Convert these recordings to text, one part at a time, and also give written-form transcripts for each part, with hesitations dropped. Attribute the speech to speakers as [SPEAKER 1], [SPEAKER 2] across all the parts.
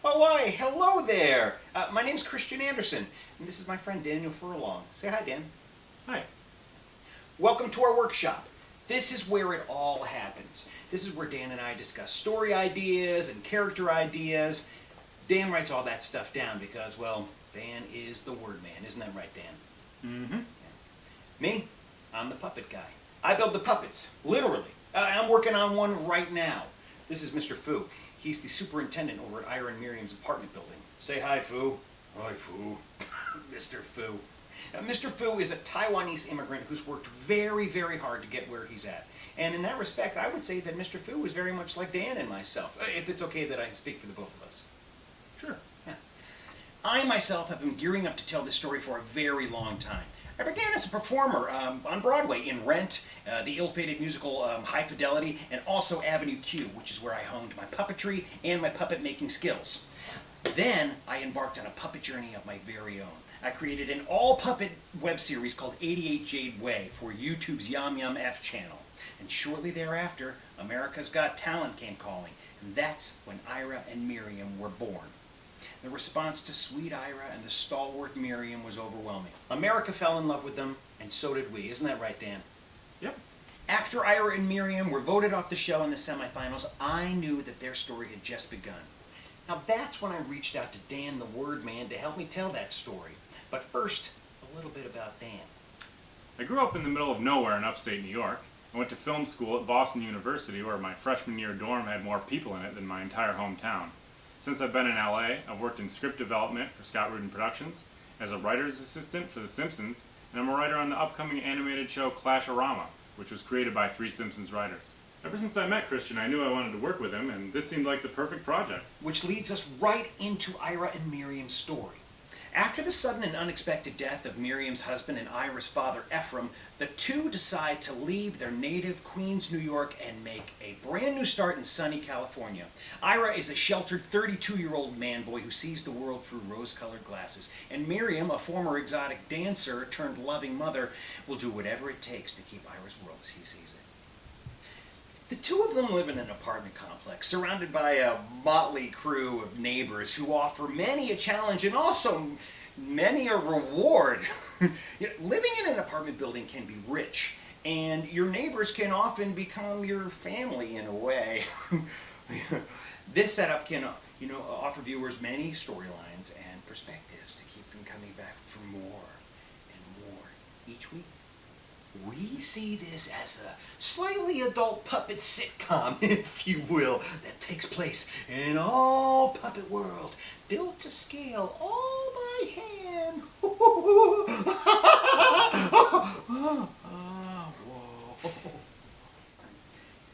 [SPEAKER 1] Oh, why, hello there. My name's Christian Anderson, and this is my friend Daniel Furlong. Say hi, Dan.
[SPEAKER 2] Hi.
[SPEAKER 1] Welcome to our workshop. This is where it all happens. This is where Dan and I discuss story ideas and character ideas. Dan writes all that stuff down because, well, Dan is the word man. Isn't that right, Dan?
[SPEAKER 2] Mm-hmm.
[SPEAKER 1] Me? I'm the puppet guy. I build the puppets, literally. I'm working on one right now. This is Mr. Fu. He's the superintendent over at Ira and Miriam's apartment building. Say hi, Fu. Hi, Fu. Mr. Fu. Mr. Fu is a Taiwanese immigrant who's worked very, very hard to get where he's at. And in that respect, I would say that Mr. Fu is very much like Dan and myself, if it's okay that I speak for the both of us.
[SPEAKER 2] Sure.
[SPEAKER 1] Yeah. I myself have been gearing up to tell this story for a very long time. I began as a performer on Broadway in Rent, the ill-fated musical High Fidelity, and also Avenue Q, which is where I honed my puppetry and my puppet-making skills. Then I embarked on a puppet journey of my very own. I created an all-puppet web series called 88 Jade Way for YouTube's Yum Yum F channel. And shortly thereafter, America's Got Talent came calling, and that's when Ira and Miriam were born. The response to sweet Ira and the stalwart Miriam was overwhelming. America fell in love with them, and so did we. Isn't that right, Dan?
[SPEAKER 2] Yep.
[SPEAKER 1] After Ira and Miriam were voted off the show in the semifinals, I knew that their story had just begun. Now that's when I reached out to Dan the Word Man to help me tell that story. But first, a little bit about Dan.
[SPEAKER 2] I grew up in the middle of nowhere in upstate New York. I went to film school at Boston University, where my freshman year dorm had more people in it than my entire hometown. Since I've been in LA, I've worked in script development for Scott Rudin Productions, as a writer's assistant for The Simpsons, and I'm a writer on the upcoming animated show Clash-O-Rama, which was created by 3 Simpsons writers. Ever since I met Christian, I knew I wanted to work with him, and this seemed like the perfect project.
[SPEAKER 1] Which leads us right into Ira and Miriam's story. After the sudden and unexpected death of Miriam's husband and Ira's father, Ephraim, the two decide to leave their native Queens, New York, and make a brand new start in sunny California. Ira is a sheltered 32-year-old man-boy who sees the world through rose-colored glasses, and Miriam, a former exotic dancer turned loving mother, will do whatever it takes to keep Ira's world as he sees it. The two of them live in an apartment complex surrounded by a motley crew of neighbors who offer many a challenge and also many a reward. Living in an apartment building can be rich, and your neighbors can often become your family in a way. This setup can offer viewers many storylines and perspectives to keep them coming back for more and more each week. We see this as a slightly adult puppet sitcom, if you will, that takes place in an all-puppet world, built to scale all by hand.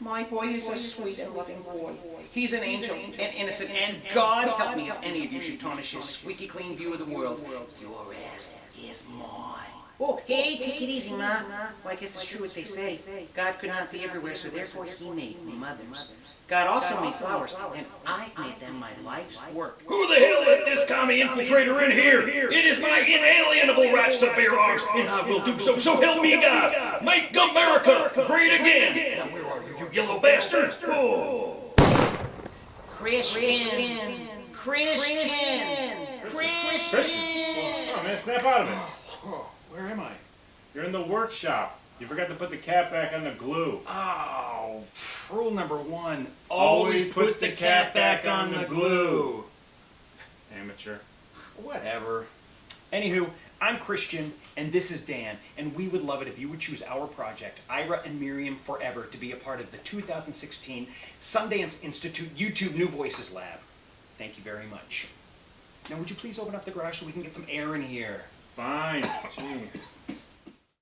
[SPEAKER 1] My boy is a sweet and loving boy. He's an angel and innocent, and God help me if any of you should tarnish his squeaky clean view of the world. Your ass is mine.
[SPEAKER 3] Oh, hey, take it easy, Ma. Well, I guess it's true what they say. God could not be everywhere, so therefore he made mothers. God also made flowers, and I've made them my life's work.
[SPEAKER 4] Who the hell let this commie infiltrator in here? It is my inalienable rights to bear arms, and I will do so, so help me God. Make America great again. Now where are you, you yellow bastard? Oh.
[SPEAKER 3] Christian!
[SPEAKER 2] Christian! Oh man, snap out of it.
[SPEAKER 1] Where am I?
[SPEAKER 2] You're in the workshop. You forgot to put the cap back on the glue.
[SPEAKER 1] Oh, rule number 1, always put the cap back on the glue.
[SPEAKER 2] Amateur.
[SPEAKER 1] Whatever. Anywho, I'm Christian, and this is Dan, and we would love it if you would choose our project, Ira and Miriam Forever, to be a part of the 2016 Sundance Institute YouTube New Voices Lab. Thank you very much. Now, would you please open up the garage so we can get some air in here?
[SPEAKER 2] Fine. Jeez.